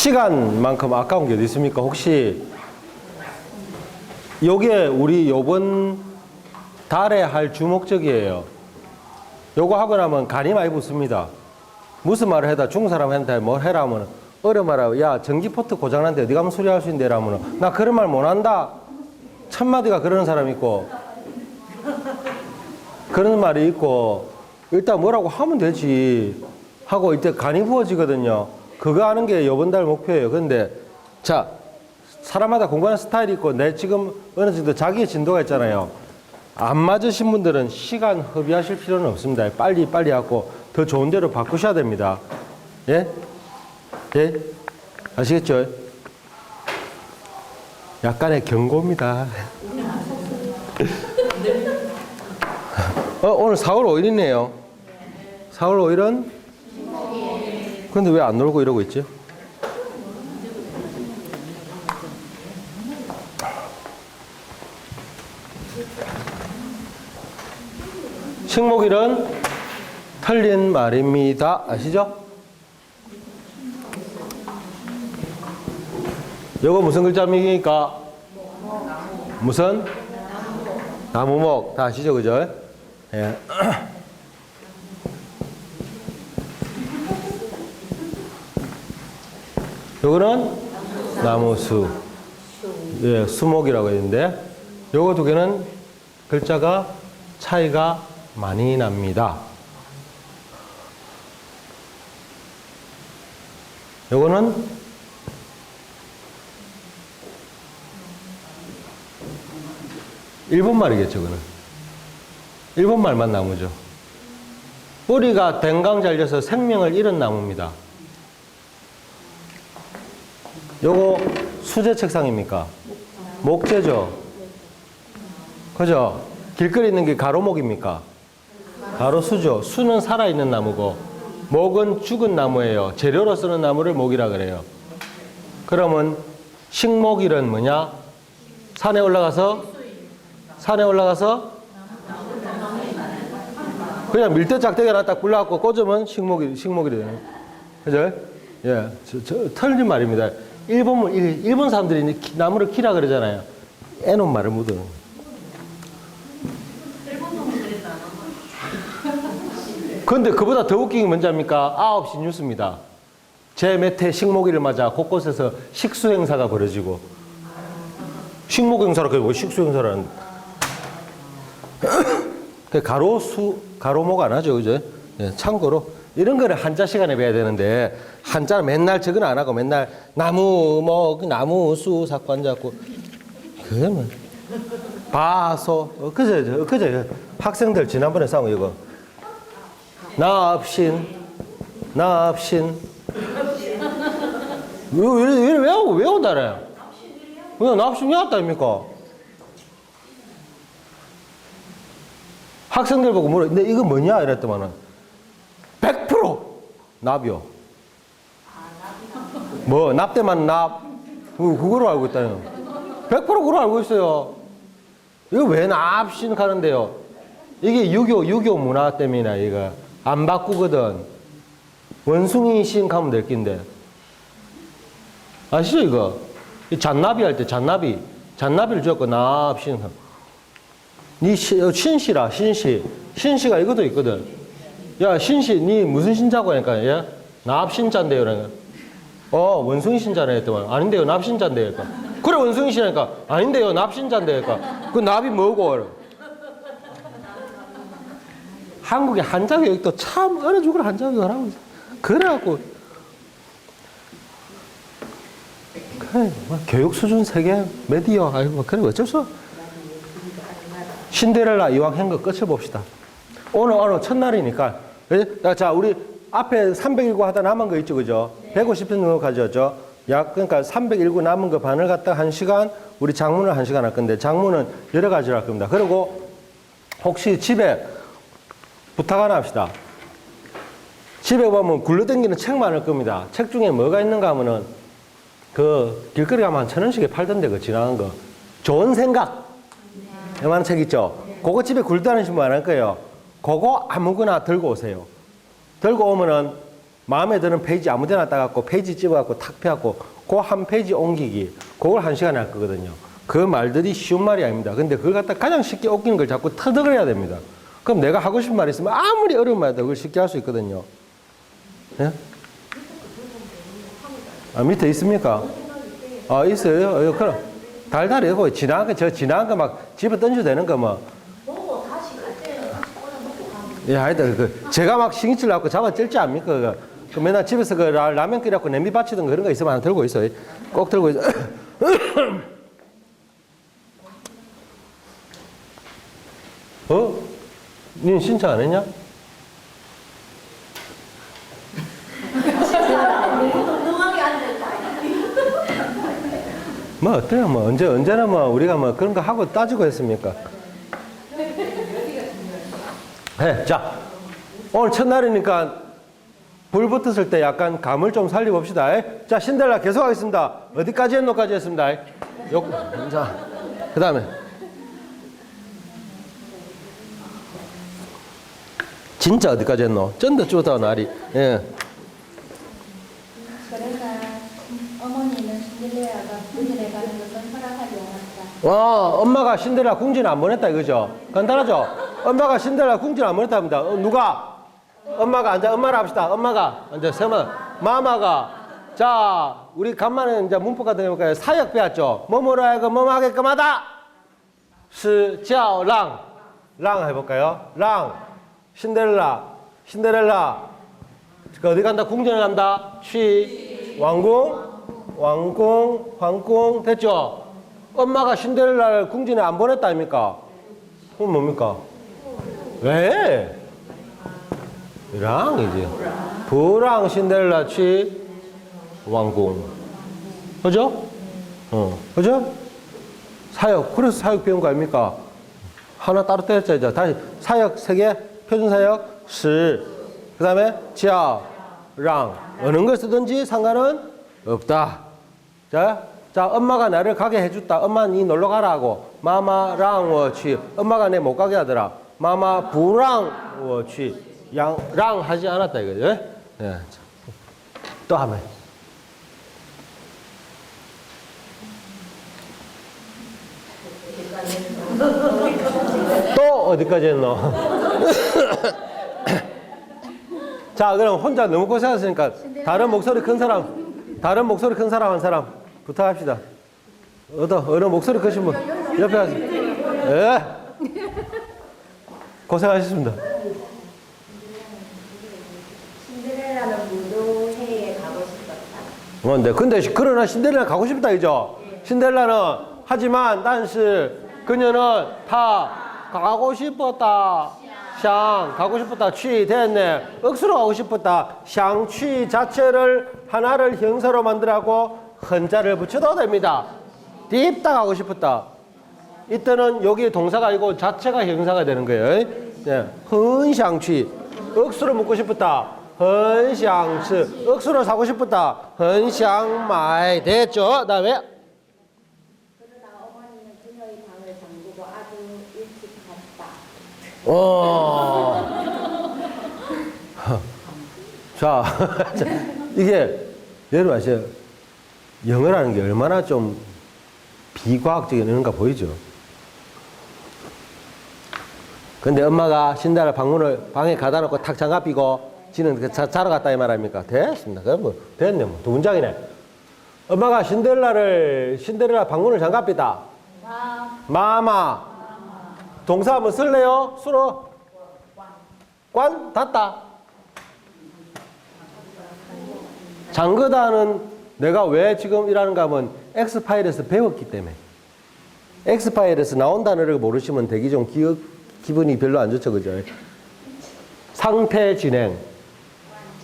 시간만큼 아까운 게 어디 있습니까? 혹시 요게 우리 요번 달에 할 주목적이에요. 요거 하고 나면 간이 많이 붙습니다. 무슨 말을 해다 중국 사람한테 뭐 해라 하면 어려 말하고 야 전기포트 고장난데 어디 가면 수리할 수 있는데 라면 나 그런 말 못한다. 천마디가 그러는 사람이 있고 그런 말이 있고 일단 뭐라고 하면 되지 하고 이때 간이 부어지거든요. 그거 하는 게 이번 달 목표예요. 그런데 자 사람마다 공부하는 스타일이 있고 내 지금 어느 정도 자기의 진도가 있잖아요. 안 맞으신 분들은 시간 허비하실 필요는 없습니다. 빨리 하고 더 좋은 데로 바꾸셔야 됩니다. 예? 예? 아시겠죠? 약간의 경고입니다. 오늘 4월 5일이네요. 4월 5일은? 근데 왜 안 놀고 이러고 있지? 식목일은 틀린 말입니다. 아시죠? 이거 무슨 글자입니까? 무슨? 나무목. 다 아시죠? 그죠? 예. 요거는 나무수. 예, 수목이라고 했는데, 요거 두 개는 글자가 차이가 많이 납니다. 요거는 일본 말이겠죠, 그는. 일본 말만 나무죠. 뿌리가 댕강 잘려서 생명을 잃은 나무입니다. 요거 수제 책상입니까? 목재죠. 그죠? 길거리 있는 게 가로목입니까? 가로수죠. 수는 살아있는 나무고 목은 죽은 나무예요. 재료로 쓰는 나무를 목이라 그래요. 그러면 식목일은 뭐냐? 산에 올라가서 그냥 밀대 짝대기 하나 딱 불러갖고 꽂으면 식목일이에요. 그죠? 예, 틀린 말입니다. 일본 사람들이 나무를 키라 그러잖아요. 애놈 말을 묻어요. 근데 그보다 더 웃긴 게 뭔지 압니까? 9시 뉴스입니다. 제 몇 해 식목일을 맞아 곳곳에서 식수 행사가 벌어지고. 식목 행사라 그게 왜 식수 행사라는? 가로목 안 하죠, 그죠? 예, 참고로 이런 거를 한자 시간에 배워야 되는데 한자는 맨날 저건 안 하고 맨날 나무 나무 수 자꾸 앉아갖고 그러면 바소 그제 학생들 지난번에 싸운 거 이거 납신 왜 온다래? 왜 납신 왜 왔다입니까? 학생들 보고 물어. 근데 이거 뭐냐 이랬더만은 100% 납이요. 뭐 납대만 납 그거로 알고 있다요. 100% 그걸 알고 있어요. 이거 왜 납신 가는데요? 이게 유교 문화 때문이나 이거 안 바꾸거든. 원숭이 신 가면 될 낀데 아시죠 이거? 잔나비 할 때 잔나비를 주었고 납신. 니 신시라 신시가 이것도 있거든. 야 신시 니 무슨 신자고 하니까 예? 납신자인데요 그러니까 원숭이 신자네 했더만 아닌데요 납신자인데요 그러니까 그래 원숭이 신자니까 아닌데요 납신자인데요 그러니까 그 납이 뭐고 한국의 한자 교육도 참 어느 죽으로 한자 교육을 하고 있어. 그래갖고 그래 뭐 교육 수준 세계 메디어 아이고 그래 어쩔 수 없어. 신데렐라 이왕 한 거 끝을 봅시다. 오늘 첫날이니까. 자, 우리 앞에 319 하다 남은 거 있죠, 그죠? 150편 정도 가져왔죠? 그러니까 319 남은 거 반을 갖다 1시간, 우리 장문을 1시간 할 건데, 장문은 여러 가지로 할 겁니다. 그리고 혹시 집에 부탁 하나 합시다. 집에 보면 굴러다니는 책 많을 겁니다. 책 중에 뭐가 있는가 하면은, 길거리 가면 한 1,000원씩에 팔던데, 지나간 거. 좋은 생각. 요만한 책 있죠? 그거 집에 굴다니시면 안 할 거예요. 그거 아무거나 들고 오세요. 들고 오면은 마음에 드는 페이지 아무 데나 따갖고 페이지 집어갖고 탁 펴갖고 그 한 페이지 옮기기 그걸 1시간에 할 거거든요. 그 말들이 쉬운 말이 아닙니다. 근데 그걸 갖다 가장 쉽게 옮기는 걸 자꾸 터득을 해야 됩니다. 그럼 내가 하고 싶은 말이 있으면 아무리 어려운 말도 그걸 쉽게 할 수 있거든요. 예? 아, 밑에 있습니까? 아, 있어요? 그럼 달달해요. 지나간 거 막 집에 던져도 되는 거 뭐. 예, 하여튼 제가 막 신기질 나고 잡아 찔지 않습니까? 그 맨날 집에서 라면 끓여갖고 냄비 받치던 그런 거 있으면 하나 들고 있어요. 꼭 들고 있어. 니 신청 안 했냐? 뭐 어때요? 뭐 언제나 뭐 우리가 뭐 그런 거 하고 따지고 했습니까? 네, 자 오늘 첫날이니까 불 붙었을 때 약간 감을 좀 살려봅시다. 자, 신데렐라 계속하겠습니다. 어디까지 했노까지 했습니다. 자, 그 다음에 진짜 어디까지 했노? 쩐다 쪼다 날이. 예. 그러나 어머니는 신데렐라가 궁전에 가는 것은 허락하지 않았다. 엄마가 신데렐라 궁전 안 보냈다 이거죠? 간단하죠? 엄마가 신데렐라 궁전 안 보냈다 합니다. 누가? 엄마가 앉아. 엄마를 합시다. 엄마가 앉아. 세면 마마가. 자, 우리 간만에 이제 문법 같은 거 해볼까요? 사역 배웠죠? 뭐뭐로 하여금 뭐뭐 하게끔 하다. 랑. 랑 해볼까요? 랑. 신데렐라. 어디 간다? 궁전에 간다. 왕궁. 됐죠? 엄마가 신데렐라를 궁전에 안 보냈다 아닙니까? 그럼 뭡니까? 왜? 랑이지. 부랑 신데렐라 왕궁. 그죠? 그죠? 사역. 그래서 사역 배운 거 아닙니까? 하나 따로 떼었죠. 다시 사역 3개. 표준 사역 그 다음에 랑. 어느 걸 쓰든지 상관은 없다. 자, 엄마가 나를 가게 해줬다. 엄마 니 놀러 가라 하고 마마랑 워취. 엄마가 내 못 가게 하더라. 마마 부랑 워취. 랑 하지 않았다 이거죠. 예. 또 하면 또 어디까지 했노? 자, 그럼 혼자 너무 고생하셨으니까 다른 목소리 큰 사람 한 사람 부탁합시다. 어느 목소리 크신 분 옆에 하세요. 예. 고생하셨습니다. 신데렐라는 무도회에 가고 싶었다. 근데 그러나 신데렐라 가고 싶다 이죠? 신데렐라는 하지만 그녀는 다 가고 싶었다. 가고 싶었다. 취 됐네. 억수로 가고 싶었다. 취 자체를 하나를 형사로 만들라고 헌자를 붙여도 됩니다. 딥다 가고 싶었다. 이때는 여기 동사가 아니고 자체가 형사가 되는 거예요. 네. 헌샹취 억수로 묻고 싶었다. 헌샹츠 억수로 사고 싶었다. 헌샹마이 됐죠? 다음에 자, 이게 여러분 아세요? 영어라는 게 얼마나 좀 비과학적인 언어인가 보이죠? 근데 엄마가 신데렐라 방에 가다 놓고 탁 장갑 끼고 지는 자러 갔다 이 말 아닙니까? 됐습니다. 그럼 뭐 됐네 뭐. 두 문장이네. 엄마가 신데렐라 방문을 장갑 끼다. 마마. 동사 한번 쓸래요? 수로. 관 닫다. 잠그다는 내가 왜 지금 이라는가 하면 X파일에서 배웠기 때문에. X파일에서 나온 단어를 모르시면 되게 좀 기분이 별로 안 좋죠. 그죠? 상태 진행.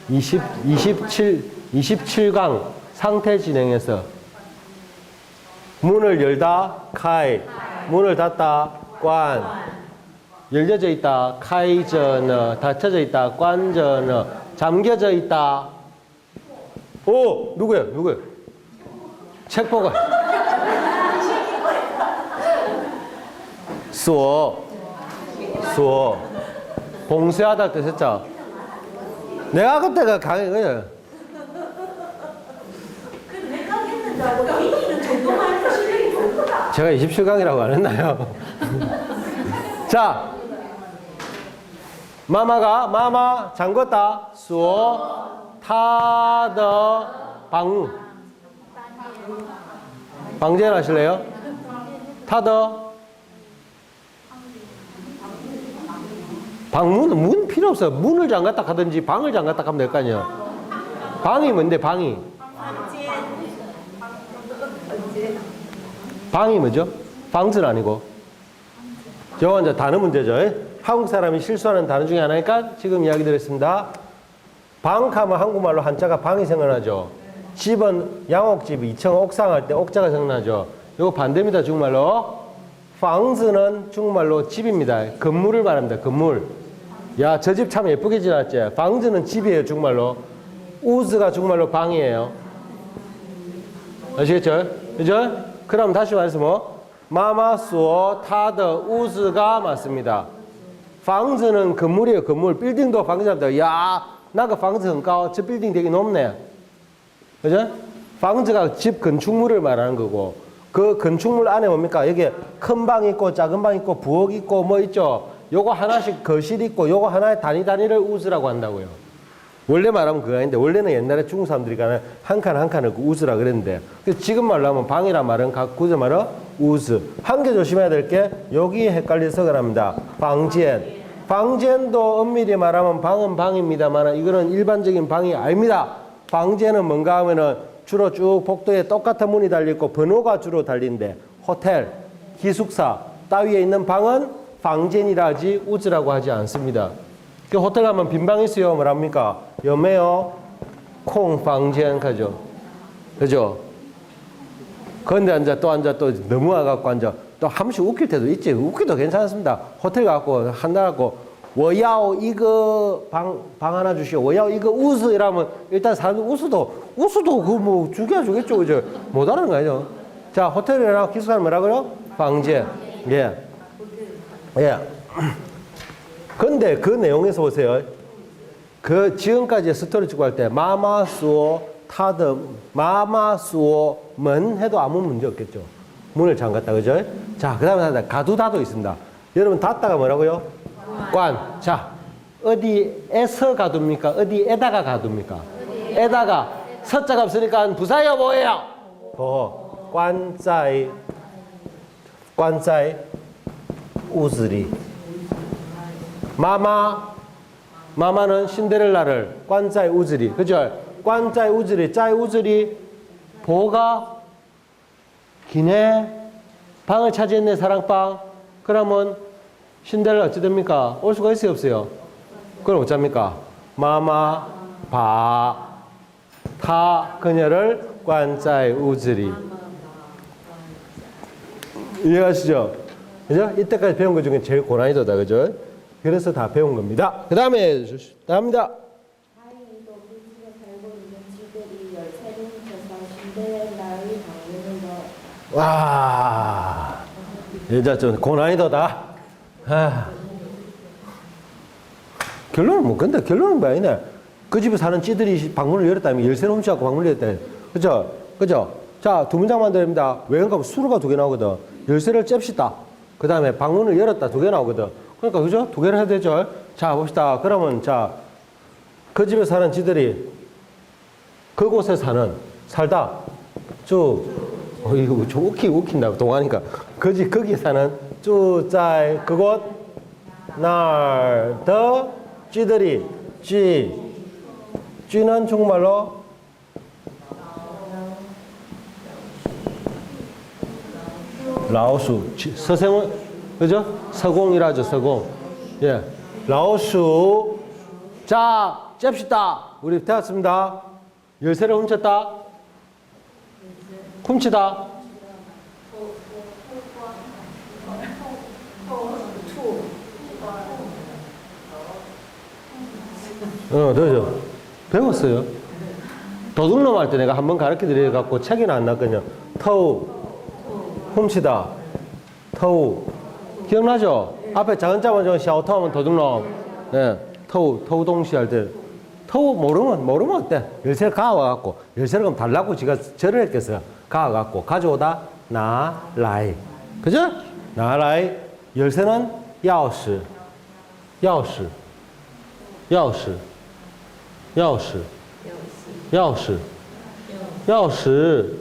27강 상태 진행에서 문을 열다, 카이. 문을 닫다, 관. 열려져 있다, 카이저너. 닫혀져 있다, 관저너. 잠겨져 있다. 오, 누구예요? 책 보고. 수어. 봉쇄하다 뜻했죠? 내가 그때가 강의 그래. 내가 했는 줄 알고 개인은 정도만 해서 실력이 좋구나. 제가 27강이라고 안 했나요? 자, 마마 잠궜다 수어 타더 방제는 하실래요? 타더 방문 문 필요 없어요. 문을 잠갔다 하든지 방을 잠갔다 하면 될 거 아니에요. 방이 뭔데 방이? 방이 뭐죠? 방은 아니고. 저거 이제 단어 문제죠. 한국 사람이 실수하는 단어 중에 하나니까 지금 이야기 드렸습니다. 방하면 한국말로 한자가 방이 생각나죠. 집은 양옥집 2층 옥상 할 때 옥자가 생각나죠. 이거 반대입니다. 중국말로. 방즈는 중국말로 집입니다. 건물을 말합니다. 건물. 야, 저 집 참 예쁘게 지났지. 방즈는 집이에요. 중국말로. 우즈가 중국말로 방이에요. 아시겠죠? 그죠? 그럼 다시 말해서 뭐? 마마 수어 타더 우즈가 맞습니다. 방즈는 건물이에요. 건물. 빌딩도 방즈랍니다. 야, 나가 방즈 很高. 저 빌딩 되게 높네. 그죠? 방즈가 집 건축물을 말하는 거고, 그 건축물 안에 뭡니까? 여기에 큰 방 있고 작은 방 있고 부엌 있고 뭐 있죠? 요거 하나씩 거실 있고 요거 하나의 단위를 우즈라고 한다고요. 원래 말하면 그거 아닌데, 원래는 옛날에 중국 사람들이 한 칸 한 칸을 우즈라 그랬는데, 지금 말로 하면 방이란 말은 각 구조 말은 우즈. 한 개 조심해야 될 게 여기 헷갈려서 그럽니다. 방젠. 방젠도 엄밀히 말하면 방은 방입니다만 이거는 일반적인 방이 아닙니다. 방젠은 뭔가 하면은 주로 쭉 복도에 똑같은 문이 달려있고 번호가 주로 달린데, 호텔, 기숙사 따위에 있는 방은 방젠이라 하지 우즈라고 하지 않습니다. 그 호텔 가면 빈 방 있어요. 뭐랍니까? 여매요? 콩 방젠 가죠. 그죠? 그런데 앉아 또 너무 와갖고 앉아 또 한 번씩 웃길 때도 있지. 웃기도 괜찮습니다. 호텔 가갖고 한달 갖고 我要一个방 하나 주시오. 我要一个 우스 이러면 일단 사람들 우스도 그 뭐 주겠죠. 그죠? 못 알아는 거 아니죠. 자, 호텔이랑 기숙사는 뭐라고요? 방제. 예. 예. 근데 그 내용에서 보세요. 그 지금까지 스토리 찍고 할 때 마마 수어 타드 마마 수어 문 해도 아무 문제 없겠죠. 문을 잠갔다. 그죠? 자, 그다음에 가두다도 있습니다. 여러분 닫다가 뭐라고요? 관. 자, 어디에서 가둡니까? 어디에다가 가둡니까? 에다가 서자가 없으니까 부사요 뭐예요? 관자이 우즈리. 마마는 신데렐라를 관자이 우즈리. 그죠? 관자이 우즈리, 짜이 우즈리. 보가 기네. 방을 차지했네, 사랑방. 그러면 신데렐라 어찌 됩니까? 올 수가 있어요, 없어요? 그럼 어쩝니까? 마마, 타 그녀를 관자이 우즈리. 이해하시죠? 그죠? 이때까지 배운 것 중에 제일 고난이도다, 그죠? 그래서 다 배운 겁니다. 그 다음에 나갑니다. 다행히도 물집에 살고 있는 쥐들이 열쇠를 훔쳐서 신데렐라의 방문을 와, 이제 좀 고난이도다. 결론은 뭐, 근데 결론은 뭐 아니네. 그 집에 사는 쥐들이 방문을 열었다면 열쇠를 훔쳐갖고 방문을 열었다. 그죠? 그죠? 자, 두 문장만 드립니다. 외관가면 수로가 2개 나오거든. 열쇠를 잽시다. 그 다음에 방문을 열었다. 2개 나오거든. 그러니까, 그죠? 2개를 해야 되죠? 자, 봅시다. 그러면, 자, 그 집에 사는 쥐들이 그곳에 살다. 이거 좀 웃긴다. 동화니까. 거기 사는 쭈짜이 그곳 날的 쥐들이 쥐는 중국말로 라오수. 서생은 그죠? 서공이라죠. 서공. 예. 라오수. 자, 잽시다. 우리 되었습니다. 열쇠를 훔쳤다. 훔치다. 그죠. 배웠어요. 도둑놈 할 때 내가 한번 가르쳐 드려갖고 책이 안 났거든요. 터우, 훔치다. 터우. 기억나죠? 앞에 작은 자만 좀 샤오터 하면 도둑놈. 예. 터우 동시 할 때. 터 모르면 어때? 열쇠를 가와갖고 열쇠를 그럼 달라고 지가 절을 했겠어요. 가와갖고 가져오다 나라이. 그죠? 나라이. 열쇠는 야오시. 야오시. 야오시. 야오시. 야오시. 야오시.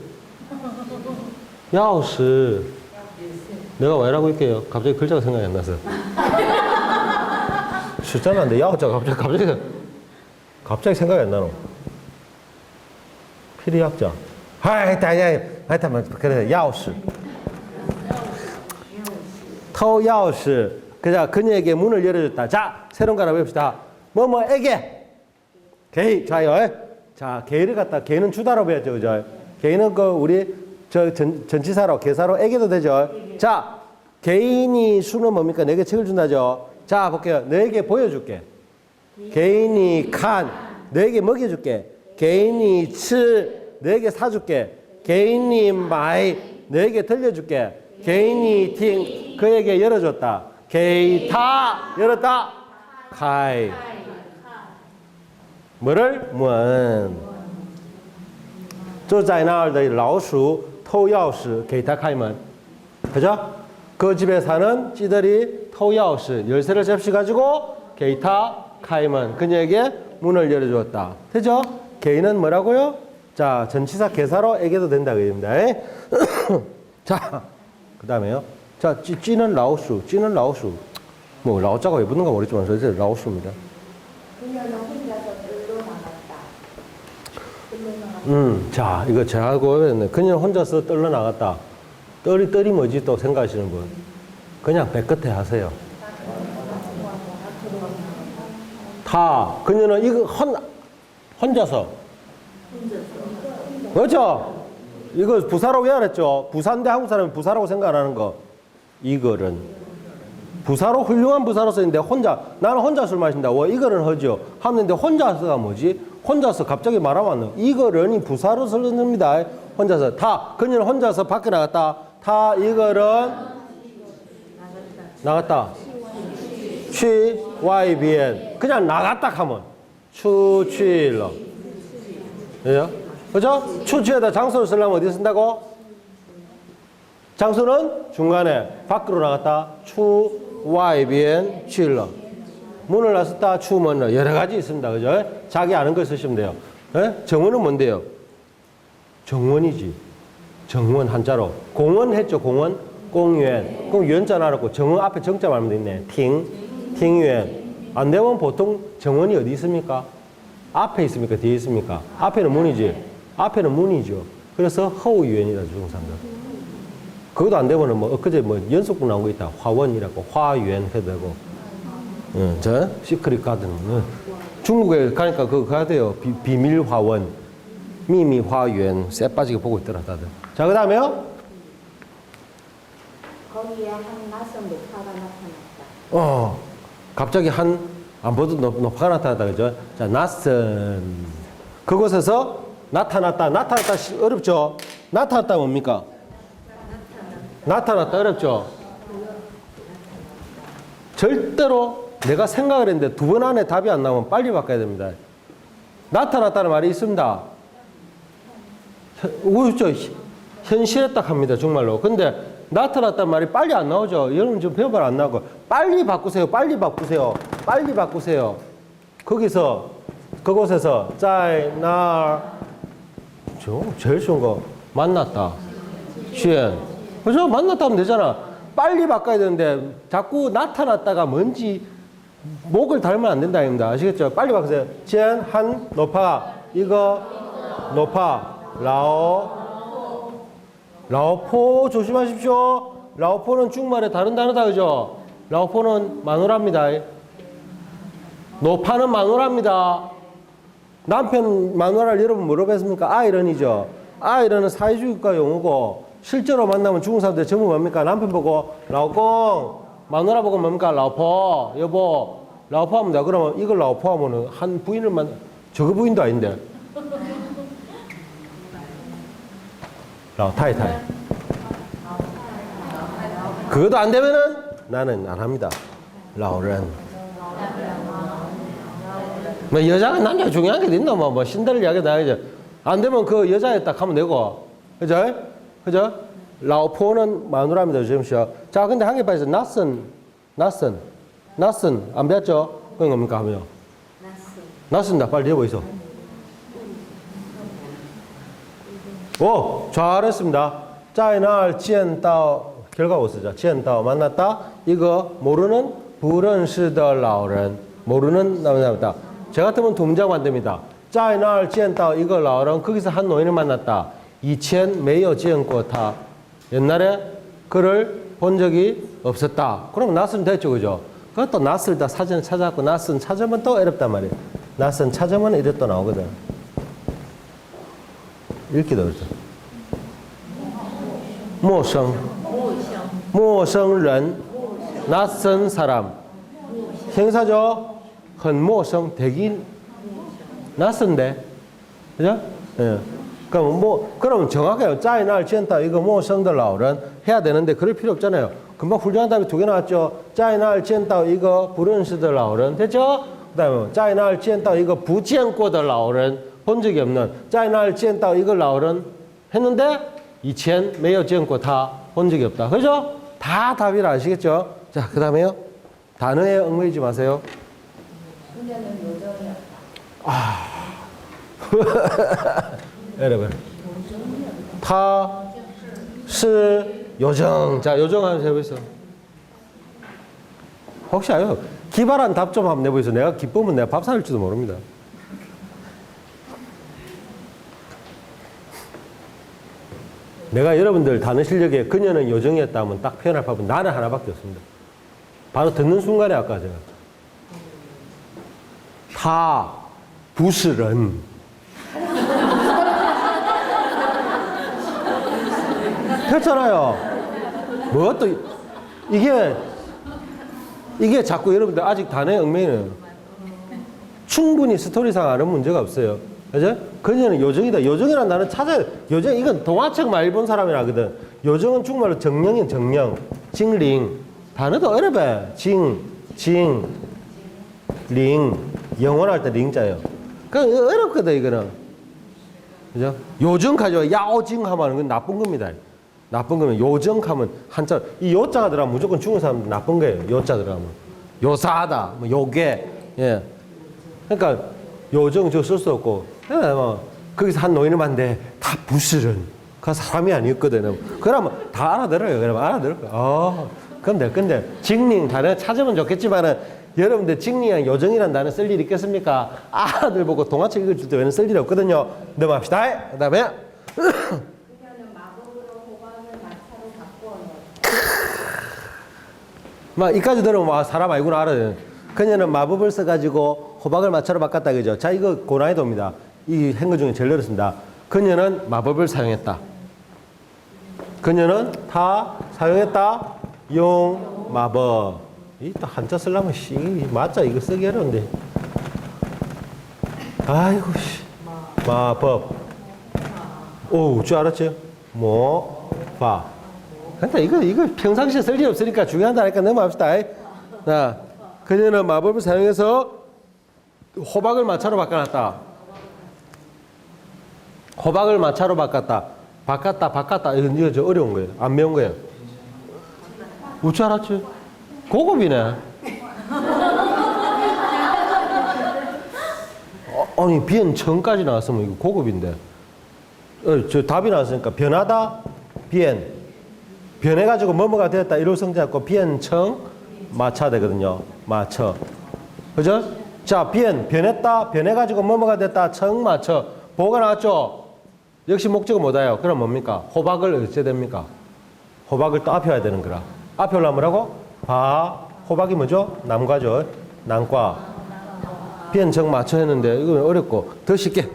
야오시. 내가 왜라고 할게요? 갑자기 글자가 생각이 안 나서. 숫자는데 야오자가 갑자기 생각이 안 나노. 필요학자. 하여튼 그래 야오시. 터 야오시. 그녀에게 문을 열어줬다. 자, 새로운 거 하나 배웁시다. 뭐뭐에게. 개이. 좋아요. 자, 개를 갖다 개는 주다로 배웠죠, 그죠? 개는 우리 전치사로 개사로 에게도 되죠. 자, 개인이 수는 뭡니까? 내게 책을 준다죠. 자, 볼게요. 너에게 보여줄게. 개인이 칸, 너에게 먹여줄게. 개인이 치, 너에게 사줄게. 개인이 마이, 너에게 들려줄게. 개인이 팅, 그에게 열어줬다. 개이타, 열었다. 카이. 뭐를? 문. 就在那儿的老鼠偷钥匙给他开门. 그죠? 그 집에 사는 찌들이偷钥匙 열쇠를 잡수가지고 게이타 카이먼 그녀에게 문을 열어주었다. 되죠? 개인은 뭐라고요? 자, 전치사 개사로 에게도 된다 그럽니다. 자, 그 다음에요. 자, 찌는 라오수, 찌는 라오수. 뭐 라오자가 왜 붙는가 모르겠지만 저희 라오수입니다. 자, 이거 제가 알고 그냥 혼자서 떨러 나갔다. 떨이 뭐지 또 생각하시는 분. 그냥 배 끝에 하세요. 다, 그녀는 이거 혼자서. 그렇죠? 이거 부사로 왜 안 했죠? 부사인데 한국 사람이 부사라고 생각 안 하는 거. 이거는. 부사로 훌륭한 부사로 쓰는데 나는 혼자 술 마신다. 왜 이거는 하죠? 하는데 혼자서가 뭐지? 혼자서 갑자기 말하면 이거는 부사로 쓰는겁니다. 혼자서 다 그녀는 혼자서 밖에 나갔다. 다 이거는 나갔다. 취 와이비엔 그냥 나갔다 하면 추취러. 예? 그죠? 추취에다 장소를 쓰려면 어디 쓴다고? 장소는 중간에 밖으로 나갔다. 추 와이비엔 취러. 문을 나섰다. 추문을 여러 가지 있습니다. 그죠? 자기 아는 걸 쓰시면 돼요. 예? 정원은 뭔데요? 정원이지. 정원 한자로. 공원 했죠. 공원. 공유엔. 그럼 유엔자 나왔고 정원 앞에 정자 말면 있네. 팅유엔. 안 되면 보통 정원이 어디 있습니까? 앞에 있습니까? 뒤에 있습니까? 앞에는 문이지. 앞에는 문이죠. 그래서 허우유엔이다 중상들. 그것도 안 되면 뭐 엊그제 뭐 연속극 나온 거 있다. 화원이라고 화유엔 해도 되고. 저 시크릿 가든. 중국에 가니까 그거 가야 돼요. 비밀 화원, 미미 화유엔 쎄 빠지게 보고 있더라 다들. 자, 그 다음에요. 거기에 한 낯선 노파가 나타났다. 갑자기 안 보던 노파가 나타났다 그죠? 자, 낯선. 그곳에서 나타났다 어렵죠? 나타났다 뭡니까? 나타났다 어렵죠? 절대로 내가 생각을 했는데 2번 안에 답이 안 나오면 빨리 바꿔야 됩니다. 나타났다는 말이 있습니다. 그렇죠? 현실에 딱 합니다. 정말로. 근데 나타났다는 말이 빨리 안 나오죠. 여러분 좀 배워봐라 안 나오고. 빨리 바꾸세요. 빨리 바꾸세요. 빨리 바꾸세요. 그곳에서 제일 쉬운 거 만났다. 쉬엔. 그죠? 만났다 하면 되잖아. 빨리 바꿔야 되는데 자꾸 나타났다가 뭔지 목을 달면 안 된다 아닙니다. 아시겠죠? 빨리 바꾸세요. 젠, 한, 노파. 이거 노파. 라오포 조심하십시오. 라오포는 중국말에 다른 단어다 그죠? 라오포는 마누라입니다. 노파는 마누라입니다. 남편 마누라를 여러분 뭐로 뵀습니까? 아이런이죠. 아이런은 사회주의국가 용어고 실제로 만나면 중국 사람들 전부 뭡니까? 남편 보고 라오公, 마누라 보고 뭡니까? 라오포, 여보, 라오포 합니다. 그러면 이걸 라오포 하면은 한 부인을 저거 부인도 아닌데. 타이타이. 그것도 안 되면은 나는 안 합니다. 라오렌. 뭐 여자가 남자가 중요한 게 있나 뭐 신데렐라 이야기 나야죠. 안 되면 그 여자에 딱 하면 되고, 그죠? 그죠? 라오포는 마누라입니다, 조심시오. 자, 근데 한 개 빠져서 낯선 안 배웠죠? 그건 뭡니까 하면요? 낯선다. 빨리 해보이소. 오, 잘했습니다. 짜이날 지엔다오 결과 오스자. 지엔다오 만났다. 이거 모르는 부른시더 라오른 모르는 남자다. 저 같으면 두 문장 만듭니다. 짜이날 지엔다오 이거 라오른 거기서 한 노인을 만났다. 2000 메이어 지엔꼬타 옛날에 그를 본 적이 없었다. 그럼 낯은 됐죠, 그죠? 그것도 낯을 다 사전을 찾아갖고 낯은 찾으면 또 어렵단 말이에요. 낯은 찾으면 이래 또 나오거든. 읽기도 어렵죠. 모성人 낯선 사람. 형사죠? 很陌生 되게 낯선데. 그죠? 예. 그럼 정확해요. 짜이날 지엔다 이거 모성들 라오른 해야 되는데 그럴 필요 없잖아요. 금방 훌륭한 답이 두 개 나왔죠. 짜이날 지엔다 이거 부른시들 라오른 됐죠? 그다음에 짜이날 지엔다 이거 부지엔꼬들 라오른 본 적이 없는 짜이날 지엔다 이거 라오른 했는데 2000 메이어 지엔꼬 다 본 적이 없다. 그죠? 다 답이라 아시겠죠? 자, 그다음에요. 단어에 얽매이지 마세요. 그녀는 요정이었다. 여러분, 타, 시, 요정. 자, 요정 한번 해보세요. 혹시 아요? 기발한 답 좀 한번 내보세요. 내가 기쁘면 내가 밥 사줄지도 모릅니다. 내가 여러분들 단어 실력에 그녀는 요정이었다 하면 딱 표현할 법은 나는 하나밖에 없습니다. 바로 듣는 순간에 아까 제가 타, 부스런 했잖아요. 뭐 또 이게 자꾸 여러분들 아직 단어의 얽매이는 충분히 스토리상 아는 문제가 없어요. 그죠? 그녀는 요정이다. 요정이라는 단어 찾아야 돼. 요정 이건 동화책 많이 본 사람이라 하거든. 요정은 중국말로 정령인 정령, 징링 단어도 어려워. 링 영원할 때 링자예요. 그 어렵거든 이거는. 그죠? 요정 가지고 야오징 하면 건 나쁜 겁니다. 나쁜 거면 요정 하면 한자 이 요자가 들어가면 무조건 중국 사람들 나쁜 거예요. 요자 들어가면 요사하다, 뭐 요괴, 예. 그러니까 요정 저 쓸 수 없고, 뭐 거기서 한 노인을 만데 다 부스런 그 사람이 아니었거든요. 그러면 다 알아들어요. 그러면 알아들을 거예요. 근데 징링 단어 찾으면 좋겠지만은 여러분들 징링이랑 요정이라는 단어 쓸 일 있겠습니까? 아들 보고 동화책 읽어줄 때 왜는 쓸 일이 없거든요. 넘어갑시다. 그다음에 막 이까지 들으면 와 사람 아니구나 알아요. 그녀는 마법을 써가지고 호박을 마차로 바꿨다 그죠? 자 이거 고난이도입니다. 이 행거 중에 제일 어렵습니다. 그녀는 마법을 사용했다. 그녀는 다 사용했다. 용 마법. 이 또 한자 쓰려면 씨 맞자 이거 쓰기 어려운데. 아이고 씨 마법. 오, 줄 알았지? 파. 근데 이거 평상시에 쓸 일 없으니까 중요하다니까 넘어갑시다. 자, 그녀는 마법을 사용해서 호박을 마차로 바꿔놨다. 호박을 마차로 바꿨다. 이거 저 어려운 거예요. 안 매운 거예요. 우치 알았지? 고급이네. 아니, 비엔청까지 나왔으면 이거 고급인데. 저 답이 나왔으니까 변하다, 변해가지고 뭐뭐가 되었다. 이로 성자고 비엔청 마차 되거든요. 마처. 그죠? 자, 변했다. 변해가지고 뭐뭐가 됐다. 청 마처. 보가 나왔죠? 역시 목적은 뭐다요? 그럼 뭡니까? 호박을 어째 됩니까? 호박을 또 앞에 와야 되는 거라. 앞에 올라면 뭐라고? 호박이 뭐죠? 남과죠. 남과. 비엔청 마처 했는데 이건 어렵고. 더 쉽게.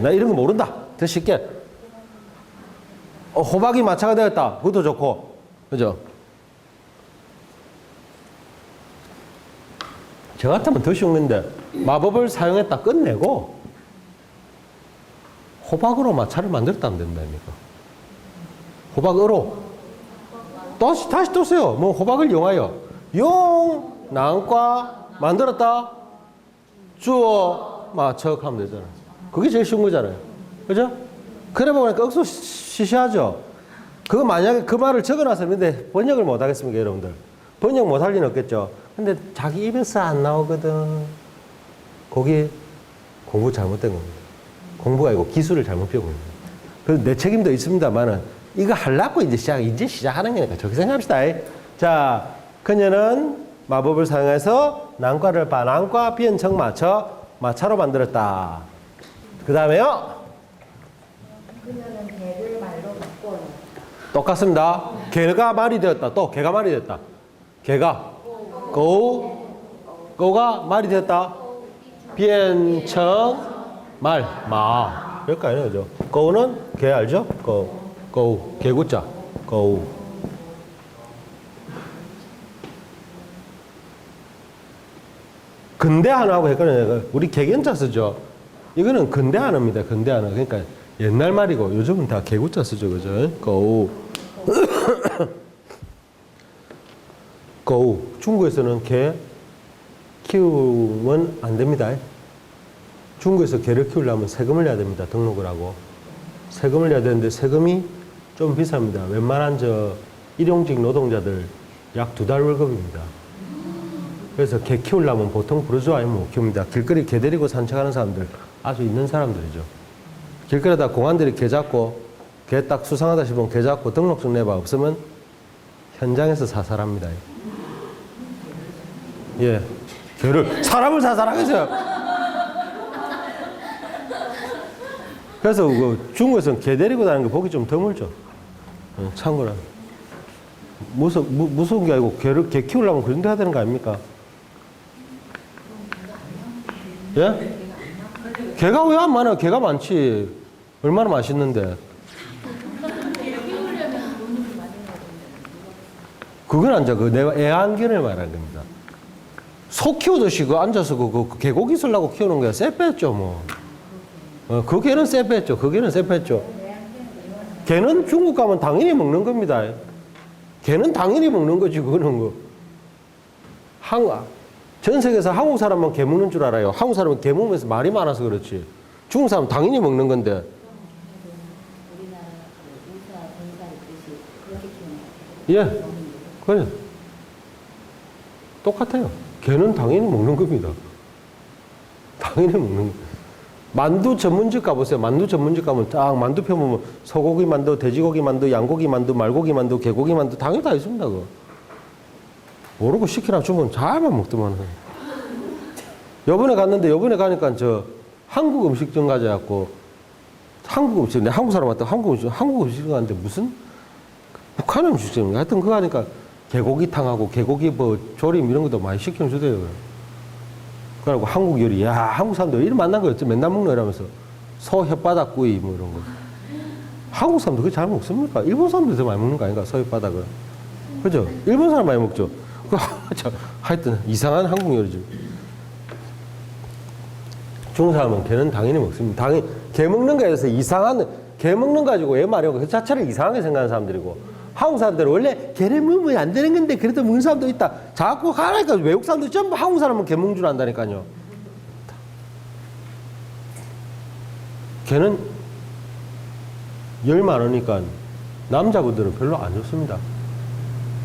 나 이런 거 모른다. 더 쉽게. 호박이 마차가 되었다. 그것도 좋고. 그죠? 저 같으면 더 쉬운 건데, 마법을 사용했다. 끝내고, 호박으로 마차를 만들었다면 된다니까. 호박으로. 다시 또 써요. 뭐, 호박을 이용하여. 용, 난과 만들었다. 주어, 맞춰 하면 되잖아. 그게 제일 쉬운 거잖아요. 그죠? 그래 보니까 억수 시시하죠? 그거 만약에 그 말을 적어놨으면 번역을 못 하겠습니까, 여러분들? 번역 못 할 리는 없겠죠? 근데 자기 입에서 안 나오거든. 거기 공부 잘못된 겁니다. 공부가 아니고 기술을 잘못 배운 겁니다. 그래서 내 책임도 있습니다만은 이거 하려고 이제 시작하는 거니까 저렇게 생각합시다. 자, 그녀는 마법을 사용해서 난과를 반항과 비엔청 마차로 만들었다. 그 다음에요. 그녀는 개를 말로 바꿔요. 똑같습니다. 개가 말이 되었다. 또 개가 말이 됐다. 개가 고가 말이 되었다. 비엔청 마. 여기까지는 그죠. 고는 개 알죠? 고 개구자. 고. 근대한어하고 헷갈려요. 우리 개견자 쓰죠. 이거는 근대한어입니다. 근대한어. 그러니까 옛날 말이고 요즘은 다 개구자 쓰죠. 그죠? 고. 고. 중국에서는 개 키우면 안 됩니다. 중국에서 개를 키우려면 세금을 내야 됩니다. 등록을 하고. 세금을 내야 되는데 세금이 좀 비쌉니다. 웬만한 일용직 노동자들 약 2달 월급입니다. 그래서 개 키우려면 보통 부르주아 아니면 못 키웁니다. 길거리 개 데리고 산책하는 사람들 아주 있는 사람들이죠. 길거리에다 공안들이 개 잡고 개 딱 수상하다 싶으면 개 잡고 등록증 내봐. 없으면 현장에서 사살합니다. 예, 개를 사람을 사살하겠어요. 그래서 중국에서는 개 데리고 다니는 거 보기 좀 드물죠. 참고로 무서운 게 아니고 개 키우려면 그런 데 해야 되는 거 아닙니까? 예? 개가 왜 안 많아요? 개가 많지. 얼마나 맛있는데. 그건 아니죠. 내가 애완견을 말하는 겁니다. 소 키우듯이 앉아서 개고기 쓰려고 키우는 거야. 쎄뺐죠, 뭐. 그 개는 쎄뺐죠. 그 개는 쎄뺐죠. 개는 중국 가면 당연히 먹는 겁니다. 개는 당연히 먹는 거지, 그거는 전 세계에서 한국 사람만 개 먹는 줄 알아요. 한국 사람은 개 먹으면서 말이 많아서 그렇지. 중국 사람은 당연히 먹는 건데. 우리나라 의사, 의사 있듯이 그렇게 키우는 예. 그래. 똑같아요. 개는 당연히 먹는 겁니다. 당연히 먹는 거. 만두 전문집 가보세요. 만두 전문집 가면 딱 만두 펴보면 소고기 만두, 돼지고기 만두, 양고기 만두, 말고기 만두, 개고기 만두 당연히 다 있습니다. 그거. 모르고 시키라 주면 잘만 먹더만. 요번에 가니까 한국 음식점 가져갖고 한국 음식, 내 한국 사람 왔다 한국 음식점 갔는데 무슨 북한 음식점인가? 하여튼 그거 하니까 개고기탕하고 개고기 조림 이런 것도 많이 시켜주대요. 그래갖고 한국 요리, 한국 사람들 이런 만난 거였죠. 맨날 먹노 이러면서. 소 혓바닥 구이 뭐 이런 거. 한국 사람들 그게 잘 먹습니까? 일본 사람들 더 많이 먹는 거 아닌가? 소 혓바닥을. 그죠? 일본 사람 많이 먹죠. 하여튼 이상한 한국 요리죠. 중국 사람은 개는 당연히 먹습니다. 당연히 개 먹는 거에 대해서 개 먹는 거 가지고 왜 말이고 그 자체를 이상하게 생각하는 사람들이고 한국 사람들은 원래 개를 먹으면 안 되는 건데 그래도 먹는 사람도 있다. 자꾸 가라니까 외국 사람들 전부 한국 사람은 개 먹는 줄 안다니까요. 개는 열 많으니까 남자분들은 별로 안 좋습니다.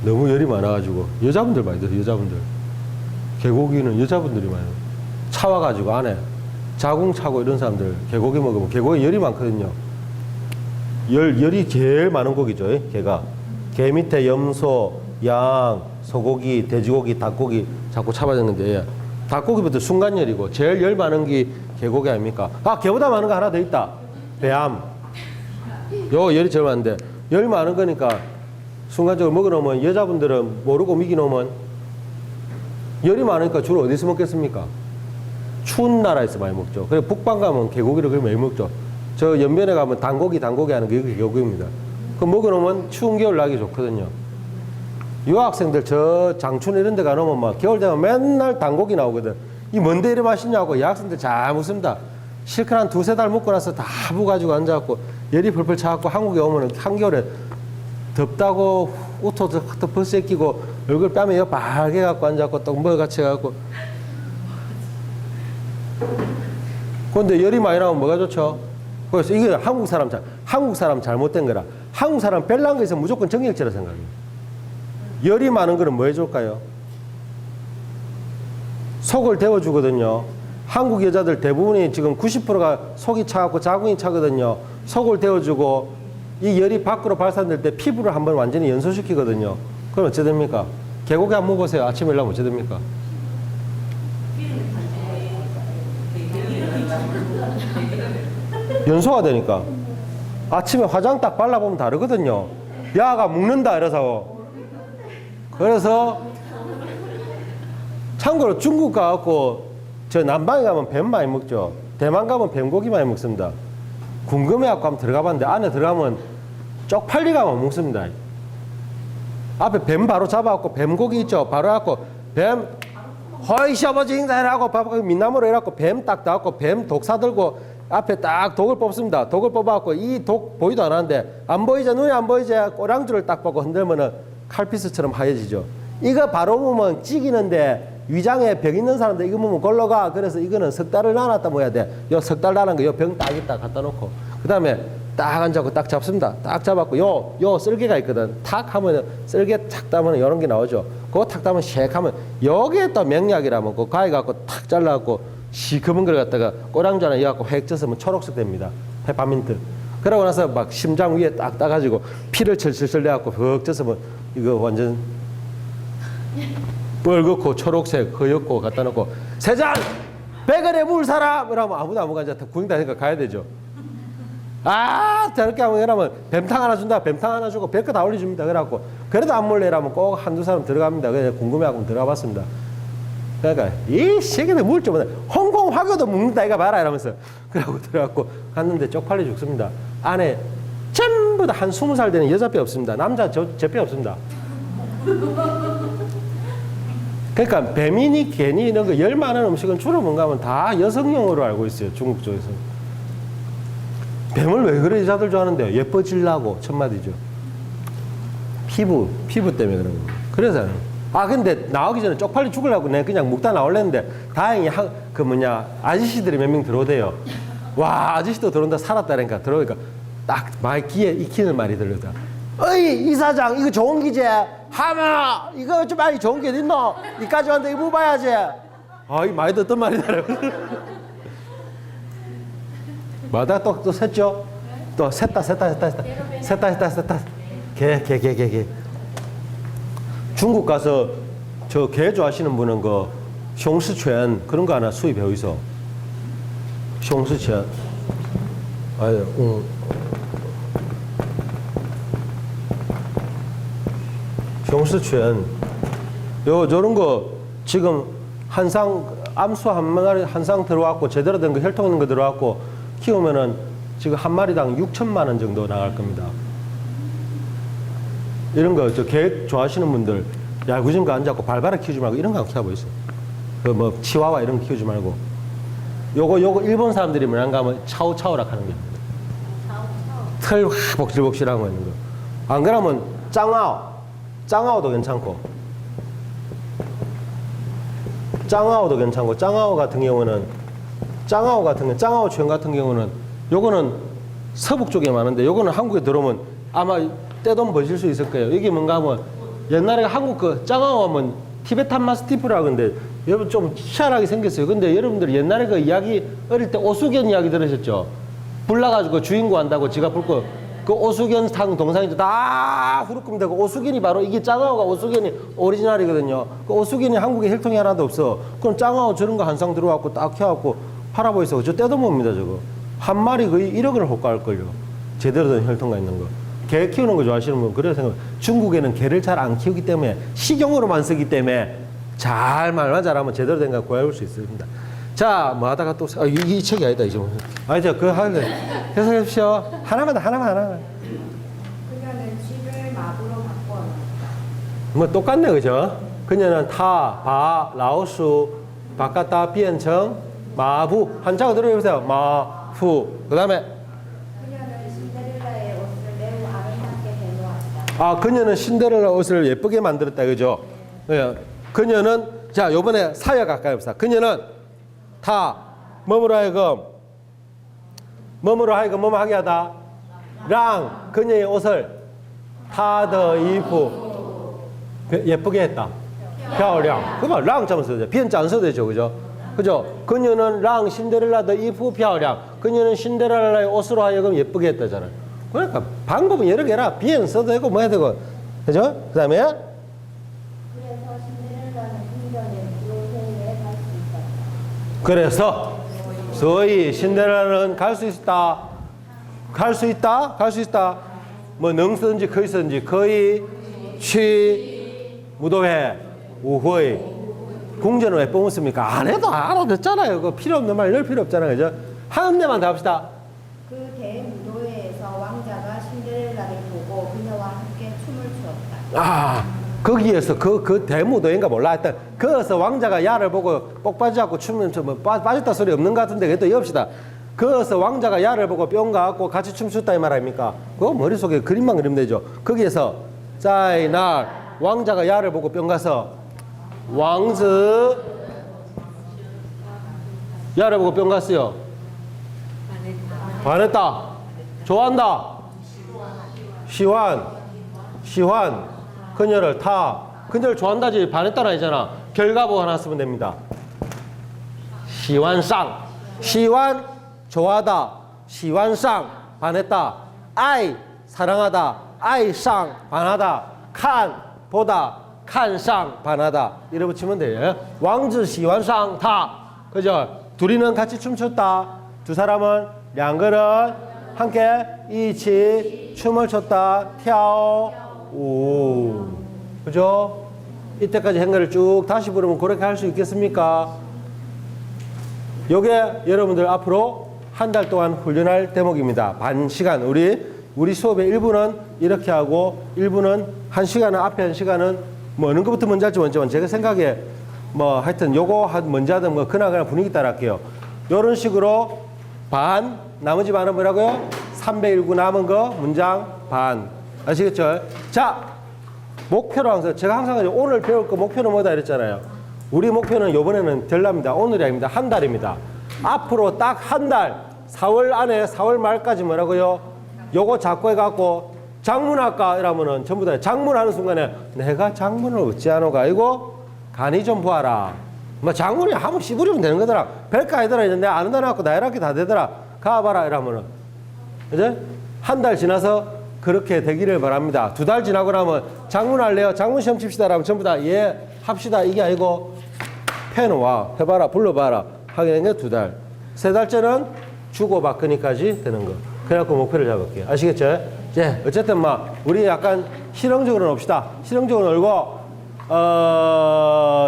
너무 열이 많아가지고 여자분들 많이 드세요. 여자분들 개고기는 여자분들이 많이 차와가지고 안에 자궁 차고 이런 사람들 개고기 먹으면 개고기 열이 많거든요. 열이 제일 많은 고기죠. 개가 개 밑에 염소, 양, 소고기, 돼지고기, 닭고기 자꾸 잡아졌는데 닭고기부터 순간열이고 제일 열 많은 게 개고기 아닙니까? 개보다 많은 거 하나 더 있다. 배암. 요 열이 제일 많은데 열 많은 거니까 순간적으로 먹어놓으면 여자분들은 모르고 미기놓으면 열이 많으니까 주로 어디서 먹겠습니까? 추운 나라에서 많이 먹죠. 그래 북방 가면 개고기를 그렇게 많이 먹죠. 저 연변에 가면 단고기 하는 게 개고기입니다. 그 먹어놓으면 추운 겨울 나기 좋거든요. 유학생들 저 장춘 이런 데 가놓으면 막 겨울 되면 맨날 단고기 나오거든. 이 뭔데 이래 맛있냐고 여학생들 잘 묻습니다. 실컷 한 2-3달 먹고 나서 다 부가지고 앉아갖고 열이 펄펄 차갖고 한국에 오면 한겨울에 덥다고 옷도 벗어 끼고 얼굴 뺨에 여 빨개 갖고 앉았고 또 뭐 같이 해갖고. 근데 열이 많이 나면 뭐가 좋죠? 그래서 이게 한국 사람 잘못된 거라. 한국 사람 별난 거에서 무조건 정액제라 생각해요. 열이 많은 거는 뭐 해줄까요? 속을 데워주거든요. 한국 여자들 대부분이 지금 90%가 속이 차갖고 자궁이 차거든요. 속을 데워주고 이 열이 밖으로 발산될 때 피부를 한번 완전히 연소시키거든요. 그럼 어찌 됩니까? 계곡에 한번 보세요. 아침에 일어나면 어찌 됩니까? 연소가 되니까. 아침에 화장 딱 발라보면 다르거든요. 야가 묵는다 이래서. 그래서 참고로 중국 가갖고 저 남방에 가면 뱀 많이 먹죠. 대만 가면 뱀고기 많이 먹습니다. 궁금해갖고 한번 들어가 봤는데 안에 들어가면 쪽팔리가 못 먹습니다. 앞에 뱀 바로 잡아갖고 뱀고기 있죠. 바로 해갖고 뱀 허이씨 아버지 인사해라고 민나무로 해갖고 뱀 딱 나갖고 뱀 독사 들고 앞에 딱 독을 뽑습니다. 독을 뽑아갖고 이 독 보이도 안 하는데 안 보이죠? 눈이 안 보이죠? 꼬랑줄을 딱 뽑고 흔들면은 칼피스처럼 하얘지죠. 이거 바로 보면 찌기는데 위장에 병 있는 사람들 이거 보면 걸러 가. 그래서 이거는 석 달을 놔놨다 뭐 해야 돼. 요 석 달 나는 거 요 병 딱 있다 갖다 놓고 그 다음에 딱 앉아고 딱 잡습니다. 딱 잡았고 요 쓸개가 있거든. 탁 하면 쓸개 탁 따면 이런 게 나오죠. 그거 탁 따면 ሼክ 하면 여기에 또 명약이라면 그 가위 갖고 탁 잘라갖고 시커먼 걸 갖다가 꼬랑지 하나 이어갖고 획 쪄서면 초록색 됩니다. 페퍼민트. 그러고 나서 막 심장 위에 딱 따가지고 피를 철철철 내갖고 흑 쪄서 이거 완전 빨갛고 초록색 허옇고 갖다 놓고 세 잔 100원에 물 사람 이러면 아무도 안 가자 구경다 하니까 가야 되죠. 아 저렇게 하면 이러면 뱀탕 하나 준다. 뱀탕 하나 주고 100거 다 올려줍니다. 그래갖고 그래도 안 몰래 이러면 꼭 한두 사람 들어갑니다. 그래서 궁금해하고 들어가 봤습니다. 그러니까 이 새끼들 물 좀 홍콩 화교도 먹는다 이거 봐라 이러면서 그러고 들어갖고 갔는데 쪽팔려 죽습니다. 안에 전부 다 한 20살 되는 여자뼈 없습니다. 남자 제뼈 없습니다. 그러니까 뱀이니 개니 이런 거 열 많은 음식은 주로 뭔가 하면 다 여성용으로 알고 있어요. 중국 쪽에서. 뱀을 왜 그래 여자들 좋아하는데요? 예뻐지려고 첫마디죠. 피부 때문에 그런 거. 그래서 근데 나오기 전에 쪽팔려 죽으려고 내가 그냥 묵다 나올랬는데 다행히 아저씨들이 몇 명 들어오대요. 와 아저씨도 들어온다 살았다니까 들어오니까 딱 말 귀에 익히는 말이 들렸다. 어이 이사장 이거 좋은 기제 하마 이거 좀 많이 좋은 게 어딨노? 이까지 왔는데 이거 봐야지. 이 많이 듣던 말이더라고. 마다 또 샜죠? 또 샜다. 개. 중국 가서 저 개 좋아하시는 분은 그 송스첸 그런 거 하나 수입해 어디서? 송스첸. 송스첸. 저런 거 지금 한상 암수 한 마리 한상 들어왔고 제대로 된 거 혈통 있는 거 들어왔고 키우면은 지금 한 마리당 6천만 원 정도 나갈 겁니다. 이런 거 저 개 좋아하시는 분들 야구진 거 앉아갖고 발바닥 키우지 말고 이런 거 안 키워보세요. 그 뭐 치와와 이런 거 키우지 말고 요거 일본 사람들이 뭐란가 하면 차오차오라 하는 게 털 복실복실한 거 있는 거. 안 그러면 짱아오도 괜찮고 짱아오 같은 경우는 짱아오犬같은 경우는 요거는 서북 쪽에 많은데 요거는 한국에 들어오면 아마 떼돈 버실 수 있을 거예요. 이게 뭔가 하면 옛날에 한국 그 짱아오 하면 티베탄 마스티프라고 하는데 여러분 좀 희한하게 생겼어요. 근데 여러분들 옛날에 그 이야기 어릴 때 오수견 이야기 들으셨죠? 불나가지고 주인공 한다고 지가 불고 그 오수견 상 동상이죠. 다 후루끔 되고 오수견이 바로 이게 짱아오가 오수견이 오리지널이거든요. 그 오수견이 한국에 혈통이 하나도 없어. 그럼 짱아오 저런 거 한 상 들어갖고 딱 켜갖고 팔아보이소. 저 떼도 뭡니다 저거. 한 마리 거의 1억을 호가할걸요. 제대로 된 혈통가 있는 거. 개 키우는 거 좋아하시는 분 그래서 생각. 중국에는 개를 잘 안 키우기 때문에 식용으로만 쓰기 때문에 말만 잘하면 제대로 된 거 구해올 수 있습니다. 자, 뭐 하다가 또 이 책이 아니다 이제. 그거 하는데 해석해 주십시오. 하나만. 그녀는 쥐를 마부로 바꿔. 뭐 똑같네 그죠? 그녀는 라오수 바깥다 변청 마부 한자가 들어보세요. 마부. 그다음에 그녀는 신데렐라의 옷을 매우 아름답게 해놓았다. 그녀는 신데렐라 옷을 예쁘게 만들었다 그죠? 예. 그녀는, 자, 요번에 사역 가까이 봅시다. 그녀는 타, 뭐뭐로 하여금 뭐뭐 하게 하다. 랑, 그녀의 옷을 타더 이프, 예쁘게 했다. 漂亮. 그러면 랑 잠을 써도 돼. 비엔자 안 써도 되죠. 그죠? 그죠? 그녀는 랑 신데렐라더 이프 漂亮. 그녀는 신데렐라의 옷으로 하여금 예쁘게 했다잖아요. 그러니까 방법은 여러 개라. 비엔 써도 되고 뭐 해도 되고. 그죠? 그 다음에 그래서 신데렐라는 궁전에 요새에 갈 수 있었다. 그래서所以 신데렐라는 갈 수 있다. 갈 수 있다. 갈 수 있다. 뭐能 쓰든지 거의 쓰든지 거의 취 무도회 우회 궁전을 왜 뽑았습니까? 안 해도 알아듣잖아요. 그 필요 없는 말 늘 필요 없잖아요. 그죠? 한 대만 더 합시다. 그 대무도회에서 왕자가 신데렐라를 보고 그녀와 함께 춤을 추었다. 아, 거기에서 그 대무도인가 몰라. 하여튼 거기서 왕자가 야를 보고 뻑 빠지갖고 춤을 뭐 빠졌다 소리 없는 것 같은데 그래도 이읍시다. 거기서 왕자가 야를 보고 뿅 가갖고 같이 춤췄다 이 말 아닙니까? 그거 머릿속에 그림만 그리면 되죠. 거기에서 짜이 날 왕자가 야를 보고 뿅 가서 왕즈 야를 보고 뿅 갔어요. 반했다. 좋아한다. 시환 그녀를 타. 그녀를 좋아한다지 반했다는 아니잖아. 결과보 하나 쓰면 됩니다. 시환상. 시환 좋아하다. 시환상 반했다. 아이 사랑하다. 아이상 반하다. 칸 보다. 칸상 반하다. 이래 붙이면 돼요. 왕즈 시환상 타. 그죠? 둘이는 같이 춤췄다. 두 사람은 양거는 함께 이치 춤을 췄다.跳오. 그죠? 이때까지 한 거를 쭉 다시 부르면 그렇게 할 수 있겠습니까? 요게 여러분들 앞으로 한 달 동안 훈련할 대목입니다. 반 시간. 우리 수업의 일부는 이렇게 하고 일부는 한 시간은 앞에 한 시간은 뭐 어느 것부터 먼저 할지 먼저 제가 생각에 뭐 하여튼 요거 먼저 하든 뭐 그나그나 분위기 따라 할게요. 요런 식으로 반 나머지 반은 뭐라고요? 301구 남은 거 문장 반. 아시겠죠? 자, 목표로 항상 제가 항상 오늘 배울 거 목표는 뭐다 이랬잖아요. 우리 목표는 이번에는 덜납니다. 오늘이 아닙니다. 한 달입니다. 앞으로 딱 한 달 4월 안에 4월 말까지 뭐라고요? 요거 잡고 해갖고 장문할까 이러면은 전부 다 장문하는 순간에 내가 장문을 어찌하노가 이거 간이 좀 보아라. 뭐 장문이 한번 씹으려면 되는 거더라. 별거 아니더라. 이제 내가 아는 단어 갖고 나이렇게 다 되더라. 가봐라 이러면은 이제 한 달 지나서 그렇게 되기를 바랍니다. 2달 지나고 나면 장문할래요? 장문 시험 칩시다. 라면 전부 다 예 합시다. 이게 아니고 펜 와 해봐라 불러봐라 하게 된 게 2달. 3달째는 주고받으니까지 되는 거. 그래갖고 목표를 잡을게요. 아시겠죠? 예, 어쨌든 막 우리 약간 실용적으로 놉시다. 실용적으로 놀고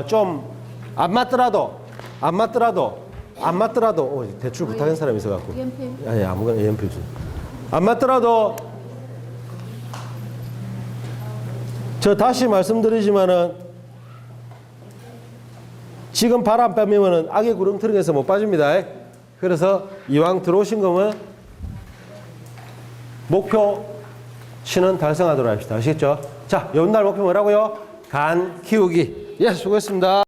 좀 안 맞더라도 대출 부탁한 사람이 있어갖고 아니 아무거나 연필 좀 안 맞더라도 저 다시 말씀드리지만은 지금 발 안 빼면은 악의 구렁텅이에서 못 빠집니다. 그래서 이왕 들어오신 거면 목표치는 달성하도록 합시다. 아시겠죠? 자, 연날 목표 뭐라고요? 간 키우기. 예, 수고했습니다.